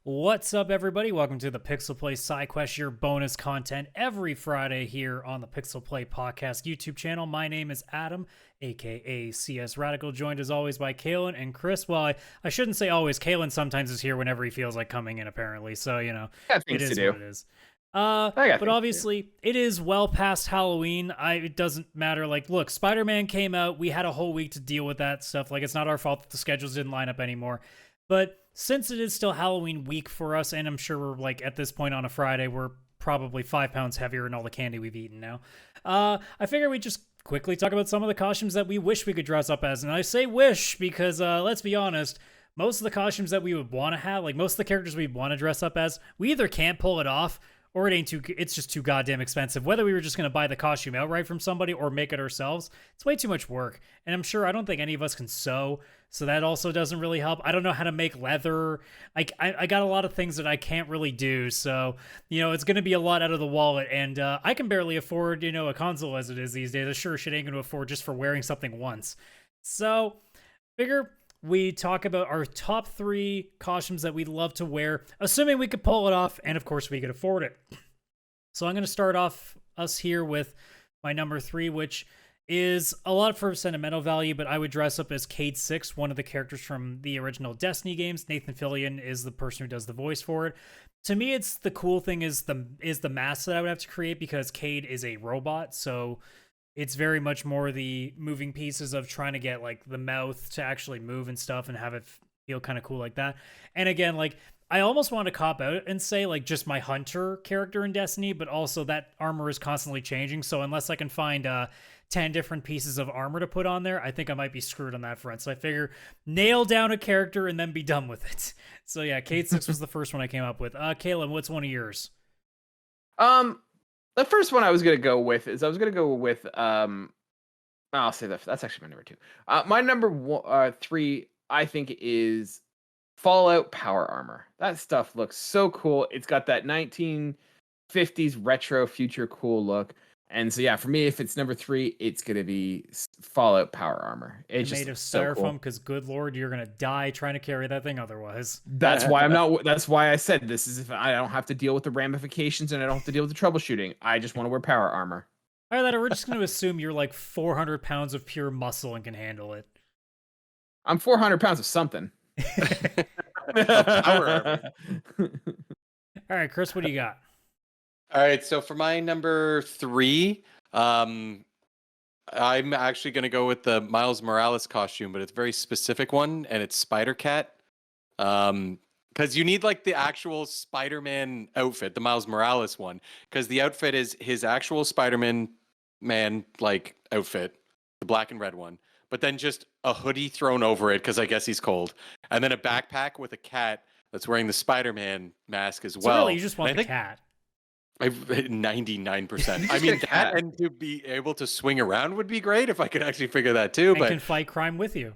What's up, everybody? Welcome to the PixelPlay Sidequests, your bonus content every Friday here on the PixelPlay Podcast YouTube channel. My name is Adam, aka CS Radical, joined as always by Kaylan and Chris. Well, I shouldn't say always. Kaylan sometimes is here whenever he feels like coming in, apparently. So, Got it things to is do. what it is. I got things But to obviously, it is well past Halloween. It doesn't matter. Like, look, Spider-Man came out. We had a whole week to deal with that stuff. Like, it's not our fault that the schedules didn't line up anymore. But since it is still Halloween week for us, and I'm sure we're like at this point on a Friday, we're probably 5 pounds heavier in all the candy we've eaten now. I figure we just quickly talk about some of the costumes that we wish we could dress up as. And I say wish because let's be honest, most of the costumes that we would want to have, like most of the characters we'd want to dress up as, we either can't pull it off or it's just too goddamn expensive. Whether we were just going to buy the costume outright from somebody or make it ourselves, it's way too much work. And I don't think any of us can sew, so that also doesn't really help. I don't know how to make leather. I got a lot of things that I can't really do, so, it's going to be a lot out of the wallet, and I can barely afford, a console as it is these days. I sure shit ain't going to afford just for wearing something once. So, figure we talk about our top 3 costumes that we'd love to wear, assuming we could pull it off, and of course we could afford it. So I'm going to start off us here with my number 3, which is a lot for sentimental value, but I would dress up as Cade 6, one of the characters from the original Destiny games. Nathan Fillion is the person who does the voice for it. To me, it's the cool thing is the mask that I would have to create, because Cade is a robot, so it's very much more the moving pieces of trying to get like the mouth to actually move and stuff and have it feel kind of cool like that. And again, like I almost want to cop out and say like just my hunter character in Destiny, but also that armor is constantly changing. So unless I can find 10 different pieces of armor to put on there, I think I might be screwed on that front. So I figure nail down a character and then be done with it. So yeah, Cade 6 was the first one I came up with. Kaylan, what's one of yours? The first one I was gonna go with I'll say that's actually my number 2. My number 3 I think is Fallout power armor. That stuff looks so cool. It's got that 1950s retro future cool look. And so yeah, for me, if it's number 3, it's gonna be Fallout power armor. It's just made of so styrofoam, cool. because good lord, you're gonna die trying to carry that thing otherwise. That's why I'm not. That's why I said this is if I don't have to deal with the ramifications and I don't have to deal with the troubleshooting. I just want to wear power armor. All right, we're just going to assume you're like 400 pounds of pure muscle and can handle it. I'm 400 pounds of something. Power armor. All right, Chris, what do you got? All right, so for my number 3, I'm actually going to go with the Miles Morales costume, but it's a very specific one, and it's Spider-Cat. Because you need like the actual Spider-Man outfit, the Miles Morales one, because the outfit is his actual Spider-Man like outfit, the black and red one, but then just a hoodie thrown over it because I guess he's cold, and then a backpack with a cat that's wearing the Spider-Man mask as well. So really, you just want the cat. 99%. I mean, that and to be able to swing around would be great if I could actually figure that too. And but can fight crime with you.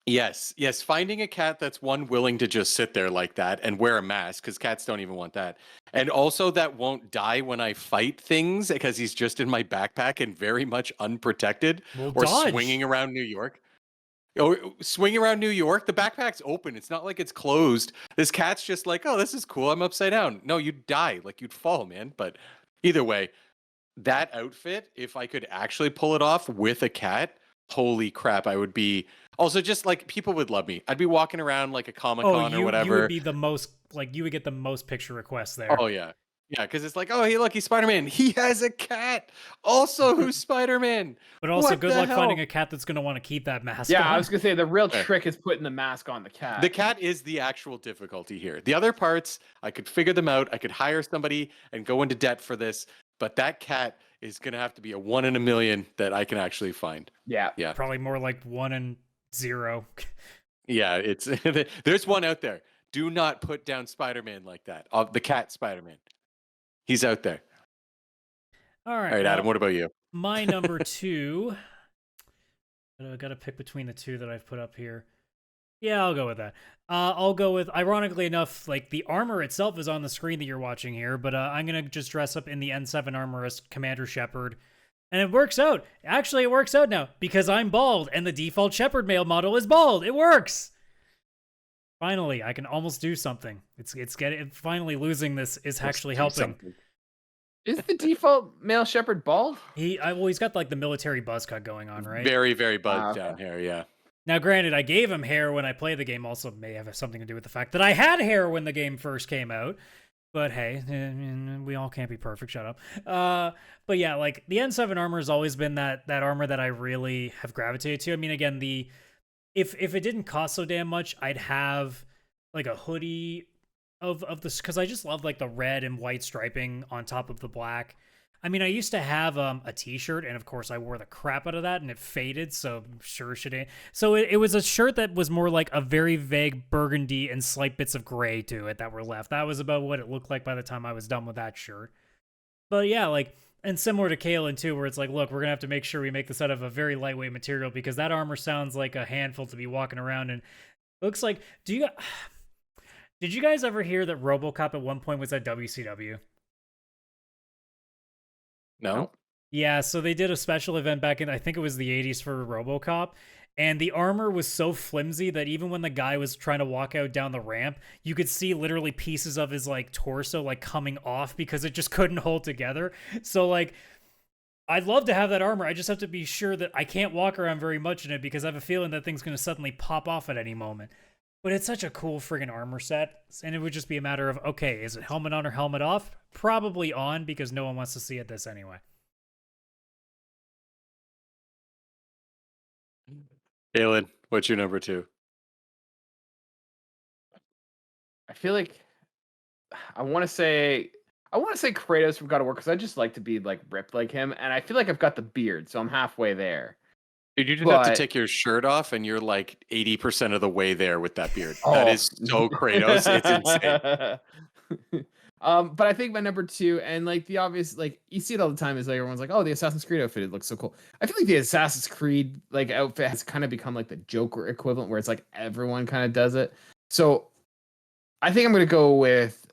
Yes. Finding a cat that's willing to just sit there like that and wear a mask, because cats don't even want that. And also that won't die when I fight things because he's just in my backpack and very much unprotected. Well, or dodge. Swinging around New York. Oh, swinging around New York, the backpack's open. It's not like it's closed. This cat's just like, oh, this is cool. I'm upside down. No, you'd die. Like you'd fall, man. But either way, that outfit, if I could actually pull it off with a cat, holy crap, I would be. Also, just like people would love me. I'd be walking around like a Comic-Con or whatever. You would be the most, like, you would get the most picture requests there. Oh, yeah. Yeah, because it's like, oh, hey, look, he's Spider-Man. He has a cat. Also, who's Spider-Man? But also, good luck finding a cat that's going to want to keep that mask on. I was going to say, the real trick is putting the mask on the cat. The cat is the actual difficulty here. The other parts, I could figure them out. I could hire somebody and go into debt for this. But that cat is going to have to be a 1 in a million that I can actually find. Yeah. Probably more like 1 in 0. Yeah, it's there's one out there. Do not put down Spider-Man like that. The cat Spider-Man. He's out there. All right, Adam, what about you? My number 2. I got to pick between the 2 that I've put up here. Yeah, I'll go with that. I'll go with, ironically enough, like the armor itself is on the screen that you're watching here, but I'm going to just dress up in the N7 Armorist Commander Shepard. And it works out. Actually, it works out now because I'm bald and the default Shepard male model is bald. It works. Finally, I can almost do something. It's getting finally losing this is actually do helping. something. Is the default male shepherd bald? He's got like the military buzz cut going on, right? Very, very buzzed Ah, okay. down here. Yeah. Now, granted, I gave him hair when I played the game. Also, may have something to do with the fact that I had hair when the game first came out. But hey, we all can't be perfect. Shut up. But yeah, like the N7 armor has always been that armor that I really have gravitated to. I mean, again, if it didn't cost so damn much, I'd have like a hoodie of this because I just love like the red and white striping on top of the black. I mean, I used to have a t-shirt, and of course I wore the crap out of that, and it faded, so sure should. So it was a shirt that was more like a very vague burgundy and slight bits of gray to it that were left. That was about what it looked like by the time I was done with that shirt. But yeah, like, and similar to Kaylan too, where it's like, look, we're gonna have to make sure we make this out of a very lightweight material because that armor sounds like a handful to be walking around, and looks like. Did you guys ever hear that RoboCop at one point was at WCW? No. Yeah, so they did a special event back in, I think it was the 80s for RoboCop, and the armor was so flimsy that even when the guy was trying to walk out down the ramp, you could see literally pieces of his like torso like coming off because it just couldn't hold together. So like I'd love to have that armor. I just have to be sure that I can't walk around very much in it because I have a feeling that thing's going to suddenly pop off at any moment. But it's such a cool friggin' armor set, and it would just be a matter of, okay, is it helmet on or helmet off? Probably on, because no one wants to see it this anyway. Kaylan, what's your number 2? I feel like I want to say Kratos from God of War because I just like to be like ripped like him, and I feel like I've got the beard, so I'm halfway there. Dude, you just have to take your shirt off, and you're like 80% of the way there with that beard. That is so Kratos. It's insane. But I think my number 2, and like the obvious, like you see it all the time, is like everyone's like, "Oh, the Assassin's Creed outfit, it looks so cool." I feel like the Assassin's Creed like outfit has kind of become like the Joker equivalent, where it's like everyone kind of does it. So I think I'm gonna go with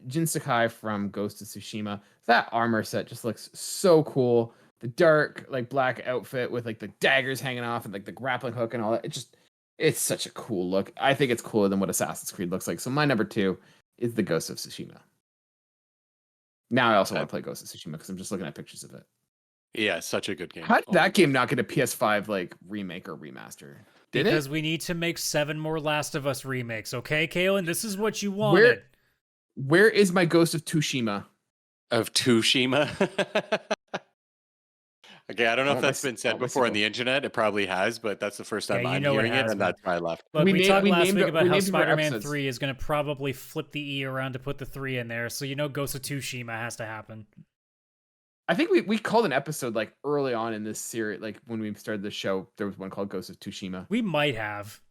Jin Sakai from Ghost of Tsushima. That armor set just looks so cool. The dark, like black outfit with like the daggers hanging off and like the grappling hook and all that. It's such a cool look. I think it's cooler than what Assassin's Creed looks like. So my number 2 is the Ghost of Tsushima. Now I also want to play Ghost of Tsushima because I'm just looking at pictures of it. Yeah, such a good game. How did that game not get a PS5 like remake or remaster? Because we need to make 7 more Last of Us remakes, okay, Kaylan? This is what you wanted. Where is my Ghost of Tsushima? Of Tsushima? Okay, I don't know if that's been said before on the internet. It probably has, but that's the first time I'm hearing it, and that's why I left. Look, we talked last week about how Spider-Man 3 is going to probably flip the E around to put the 3 in there, so Ghost of Tsushima has to happen. I think we called an episode like early on in this series, like when we started the show, there was one called Ghost of Tsushima. We might have.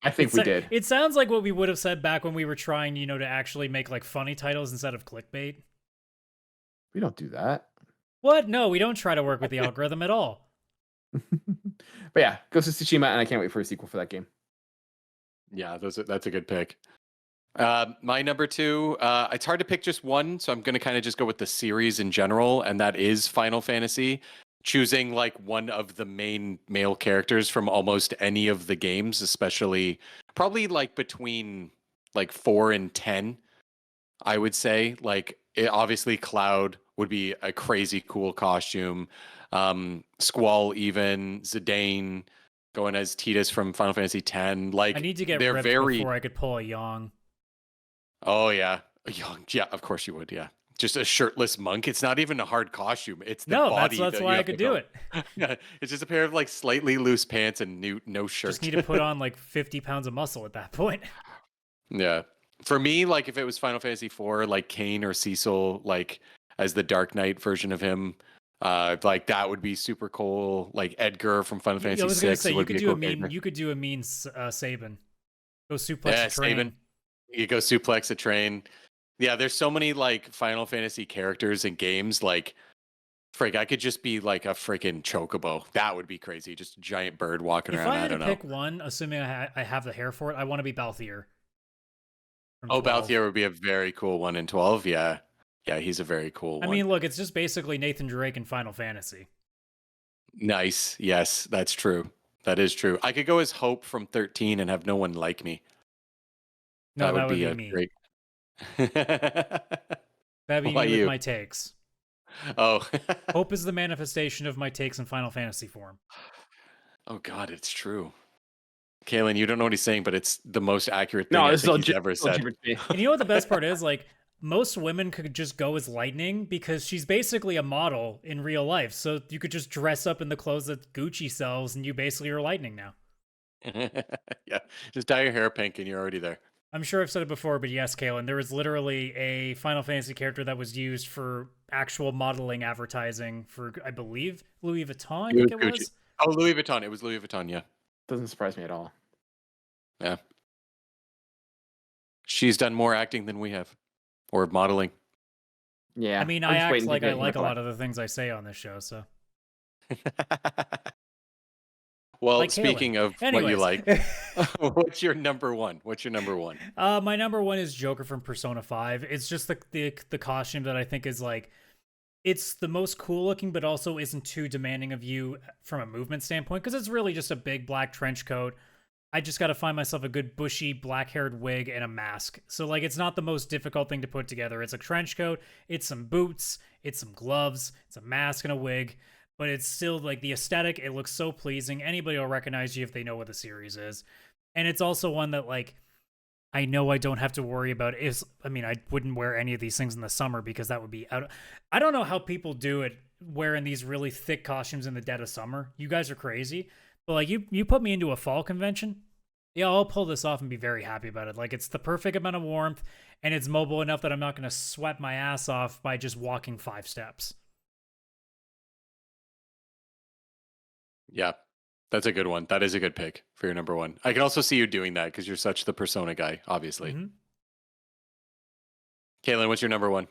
I think we did. It sounds like what we would have said back when we were trying, to actually make like funny titles instead of clickbait. We don't do that. What? No, we don't try to work with the algorithm at all. But yeah, Ghost of Tsushima, and I can't wait for a sequel for that game. Yeah, that's a good pick. My number 2, it's hard to pick just one, so I'm going to kind of just go with the series in general, and that is Final Fantasy. Choosing like one of the main male characters from almost any of the games, especially probably like between like 4 and 10, I would say. Like obviously Cloud would be a crazy cool costume. Squall, even Zidane going as Tidus from Final Fantasy X. Like I need to get ripped before I could pull a Yong. Oh yeah, Yong. Yeah, of course you would. Yeah, just a shirtless monk. It's not even a hard costume. It's the body. That's why I could do it. Yeah, it's just a pair of like slightly loose pants and no shirt. Just need to put on like 50 pounds of muscle at that point. Yeah, for me, like if it was Final Fantasy IV, like Kain or Cecil, like as the Dark Knight version of him, like that would be super cool. Like Edgar from Final Fantasy VI. I was gonna say you could do a mean. You could do a mean Sabin. Go suplex a train. Sabin. You go suplex a train. Yeah, there's so many like Final Fantasy characters and games. Like, frig, I could just be like a freaking chocobo. That would be crazy. Just a giant bird walking around. If I had don't to know. pick one, assuming I have the hair for it, I want to be Balthier. Oh, Balthier would be a very cool one in 12. Yeah. Yeah, he's a very cool one. I mean, look, it's just basically Nathan Drake in Final Fantasy. Nice. Yes, that's true. That is true. I could go as Hope from 13 and have no one like me. No, that would be be a me. great. That'd be Why me with you? my takes. Oh. Hope is the manifestation of my takes in Final Fantasy form. Oh God, it's true. Kaylan, you don't know what he's saying, but it's the most accurate thing No, I this is think he's ever said. legit to me. And you know what the best part is? Like, most women could just go as Lightning because she's basically a model in real life. So you could just dress up in the clothes that Gucci sells and you basically are Lightning now. Yeah, just dye your hair pink and you're already there. I'm sure I've said it before, but yes, Kaylan, there was literally a Final Fantasy character that was used for actual modeling advertising for, I believe, Louis Vuitton, I think it was. Oh, Louis Vuitton. It was Louis Vuitton, yeah. Doesn't surprise me at all. Yeah. She's done more acting than we have, or modeling. Yeah. I mean, I act like I like a lot of the things I say on this show, so. Well, Like speaking of what you Anyways. like, what's your number one? What's your number one? My number one is Joker from Persona 5. It's just the costume that I think is like, it's the most cool looking, but also isn't too demanding of you from a movement standpoint, because it's really just a big black trench coat. I just got to find myself a good bushy black haired wig and a mask. So like, it's not the most difficult thing to put together. It's a trench coat, it's some boots, it's some gloves, it's a mask and a wig, but it's still like the aesthetic. It looks so pleasing. Anybody will recognize you if they know what the series is. And it's also one that like, I know I don't have to worry about I wouldn't wear any of these things in the summer because that would be out. I don't know how people do it wearing these really thick costumes in the dead of summer. You guys are crazy. But like you put me into a fall convention, yeah, I'll pull this off and be very happy about it. Like, it's the perfect amount of warmth and it's mobile enough that I'm not going to sweat my ass off by just walking 5 steps. Yeah, that's a good one. That is a good pick for your number one. I can also see you doing that because you're such the Persona guy, obviously. Mm-hmm. Kaylan, what's your number one?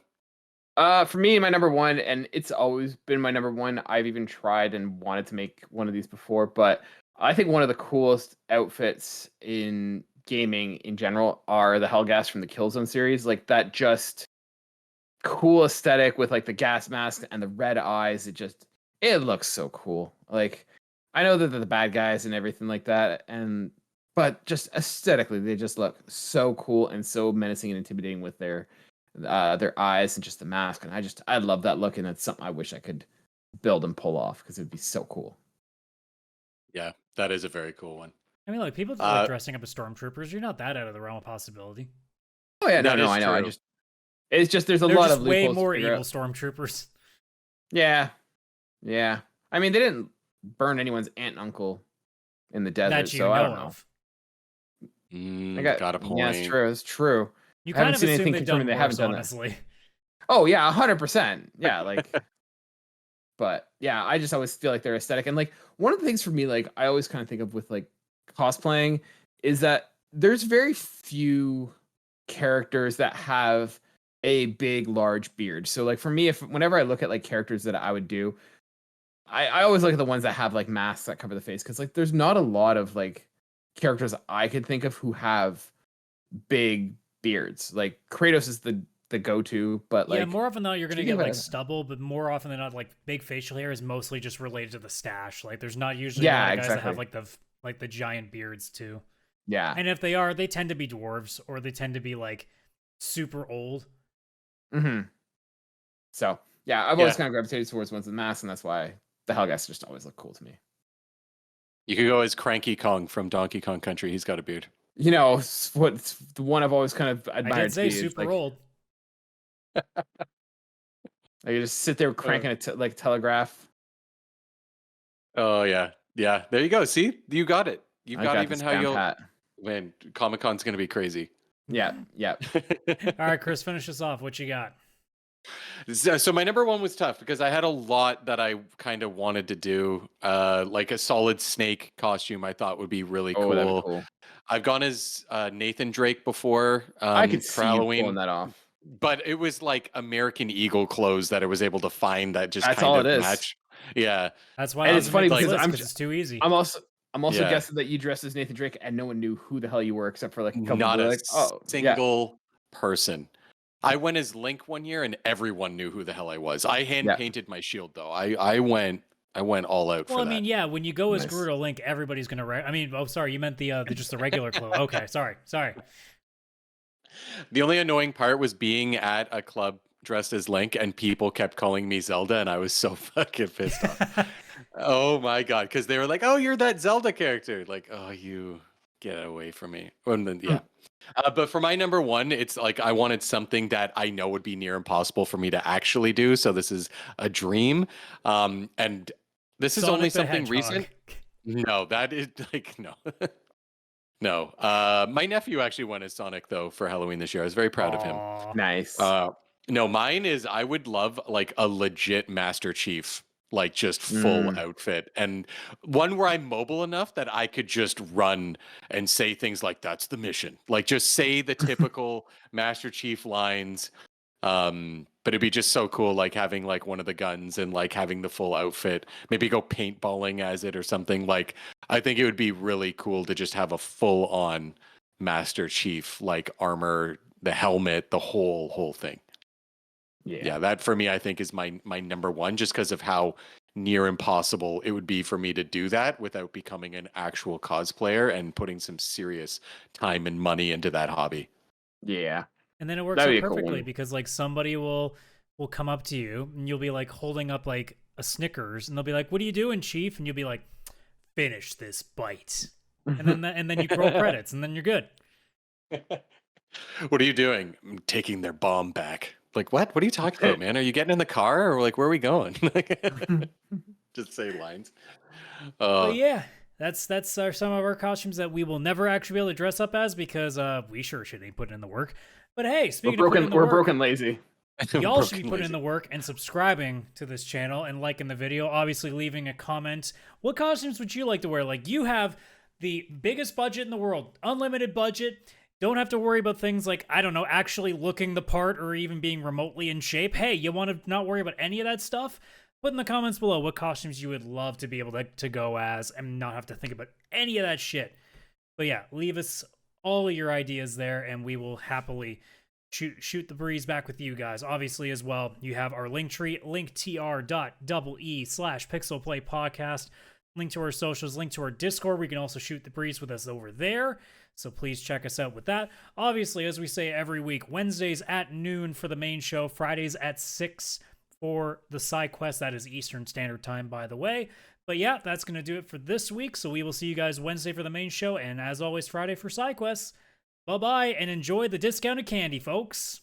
For me, my number one, and it's always been my number one. I've even tried and wanted to make one of these before, but I think one of the coolest outfits in gaming in general are the Hellgas from the Killzone series. Like, that just cool aesthetic with like the gas mask and the red eyes. It looks so cool. Like, I know that they're the bad guys and everything like that, but just aesthetically, they just look so cool and so menacing and intimidating with their eyes and just the mask. And I love that look, and that's something I wish I could build and pull off because it'd be so cool. Yeah, that is a very cool one. I mean, like, people that like dressing up as stormtroopers, you're not that out of the realm of possibility. Oh yeah, no, I know. True. It's just there's a They're lot just of way loopholes more to figure evil out. stormtroopers. Yeah. I mean, they didn't burn anyone's aunt and uncle in the desert, That you so know I don't know. of. Got a point. Yeah, it's true. You I kind haven't of seen assume anything they've done confirming they worse, haven't done that. honestly. Oh yeah, 100%. Yeah, like, but yeah, I just always feel like they're aesthetic. And like, one of the things for me, like, I always kind of think of with like cosplaying is that there's very few characters that have a big, large beard. So like for me, whenever I look at like characters that I would do, I always look at the ones that have like masks that cover the face, because like there's not a lot of like characters I could think of who have big beards. Like Kratos is the go-to, but like, yeah, more often than not, you're gonna speaking get of like it- stubble, but more often than not, like big facial hair is mostly just related to the stash. Like, there's not usually a lot of guys that have like the giant beards too. yeah. And if they are, they tend to be dwarves, or they tend to be like super old. Mm-hmm. So yeah, I've always kind of gravitated towards ones with masks, and that's why the Hellgas just always look cool to me. You could go as Cranky Kong from Donkey Kong Country. He's got a beard. You know, what's the one I've always kind of admired. I did say to be, super like, old. Like, you just sit there cranking a telegraph. Oh yeah. There you go. See, you got it. You've I got got even this how damn you'll. hat. Man, Comic Con's gonna be crazy. Yeah. All right, Chris, finish us off. What you got? So my number one was tough because I had a lot that I kind of wanted to do. Like a solid snake costume, I thought would be really cool. That'd be cool. I've gone as Nathan Drake before. I could for see you Halloween, pulling that off. but it was like American Eagle clothes that I was able to find that just That's kind all of it is. match. Yeah, That's why And I it's was funny funny because it's too easy. I'm also Yeah. guessing that you dressed as Nathan Drake and no one knew who the hell you were except for like a couple not people a like, oh, yeah. single person. I went as Link one year and everyone knew who the hell I was. I hand painted my shield though. I went all out for that. Well, I mean, yeah, when you go as Nice. Groot or Link, everybody's gonna. I mean, oh, sorry, you meant the just the regular clothes. Okay, sorry. The only annoying part was being at a club dressed as Link and people kept calling me Zelda, and I was so fucking pissed off. Oh my god, because they were like, "Oh, you're that Zelda character." Like, "Oh, you get away from me." And then, yeah. But for my number one, it's like I wanted something that I know would be near impossible for me to actually do. So this is a dream, and this is Sonic only the something Hedgehog. recent. No, that is like no. No, my nephew actually went as Sonic though for Halloween this year. I was very proud of him. Aw. Nice. No, mine is I would love like a legit Master Chief, like just full outfit, and one where I'm mobile enough that I could just run and say things like "That's the mission," like just say the typical Master Chief lines. But it'd be just so cool, like having like one of the guns and like having the full outfit. Maybe go paintballing as it or something. Like I think it would be really cool to just have a full on Master Chief like armor, the helmet, the whole thing. Yeah, that for me I think is my number one, just because of how near impossible it would be for me to do that without becoming an actual cosplayer and putting some serious time and money into that hobby. Yeah. And then it works That'd out be a cool perfectly one. because like somebody will come up to you and you'll be like holding up like a Snickers and they'll be like, "What are you doing, Chief?" And you'll be like, "Finish this bite." And then you roll credits and then you're good. What are you doing? I'm taking their bomb back. Like, what? What are you talking about, man? Are you getting in the car or like where are we going? Just say lines. But yeah, that's some of our costumes that we will never actually be able to dress up as because we sure should be putting in the work. But hey, speaking of putting in the We're work, broken lazy. y'all should be putting in the work and subscribing to this channel and liking the video. Obviously, leaving a comment. What costumes would you like to wear? Like, you have the biggest budget in the world, unlimited budget. Don't have to worry about things like, I don't know, actually looking the part or even being remotely in shape. Hey, you want to not worry about any of that stuff? Put in the comments below what costumes you would love to be able to go as and not have to think about any of that shit. But yeah, leave us all of your ideas there and we will happily shoot the breeze back with you guys. Obviously, as well, you have our link tree, linktr.ee/pixelplaypodcast. Link to our socials, link to our Discord. We can also shoot the breeze with us over there. So please check us out with that. Obviously, as we say every week, Wednesdays at noon for the main show, Fridays at 6 for the Sidequests. That is Eastern Standard Time, by the way. But yeah, that's going to do it for this week. So we will see you guys Wednesday for the main show. And as always, Friday for Sidequests. Bye-bye, and enjoy the discounted candy, folks.